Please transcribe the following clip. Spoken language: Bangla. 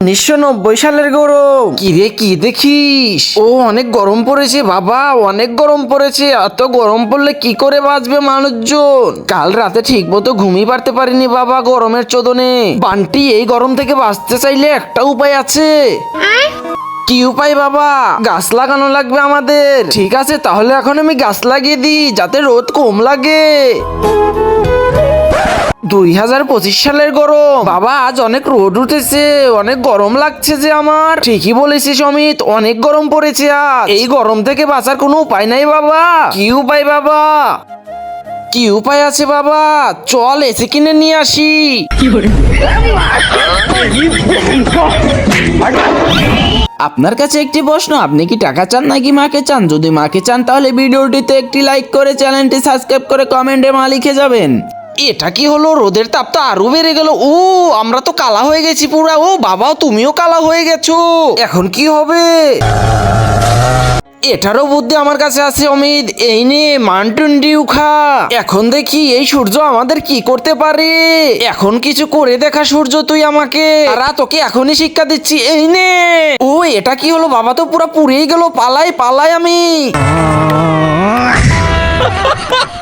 1990 সালের গরম। কি রে, কি দেখিস? ও অনেক গরম পড়েছে বাবা, অনেক গরম পড়েছে। এত গরম পড়লে কি করে বাঁচবে মানুষজন? কাল রাতে ঠিক মতো ঘুমিয়ে পারতে পারিনি বাবা, গরমের চোদনে। বান্টি, এই গরম থেকে বাঁচতে চাইলে একটা উপায় আছে। কি উপায় বাবা? গাছ লাগানো লাগবে আমাদের। ঠিক আছে, তাহলে এখন আমি গাছ লাগিয়ে দিই যাতে রোদ কম লাগে। 2025 সালের গরম বাবা, আজ অনেক রোদ উঠেছে, অনেক গরম লাগছে যে আমার। ঠিকই বলেছিস অমিত, অনেক গরম পড়েছে আজ। এই গরম থেকে বাঁচার কোনো উপায় নাই বাবা। কি উপায় বাবা? কি উপায় আছে বাবা? চল এসি কিনে নিয়ে আসি। আপনার কাছে একটি প্রশ্ন, আপনি কি টাকা চান নাকি মাকে চান? যদি মাকে চান তাহলে ভিডিওটিতে একটি লাইক করে চ্যানেলটি সাবস্ক্রাইব করে কমেন্টে মা লিখে যাবেন। এটা কি হলো? রোদের তাপ তো আরো বেড়ে গেল। ও, আমরা তো কালা হয়ে গেছি পুরা। ও বাবা, তুমিও কালা হয়ে গেছো। এখন কি হবে? এটারও বুদ্ধি আমার কাছে আছে অমিত। এই নে মাউন্টেন ডিউ খা। এখন দেখি এই সূর্য আমাদের কি করতে পারে। এখন কিছু করে দেখা সূর্য, তুই আমাকে। আর তোকে এখনই শিক্ষা দিচ্ছি, এই নে। ও, এটা কি হলো বাবা? তো পুরো পুড়েই গেল। পালাই পালাই আমি।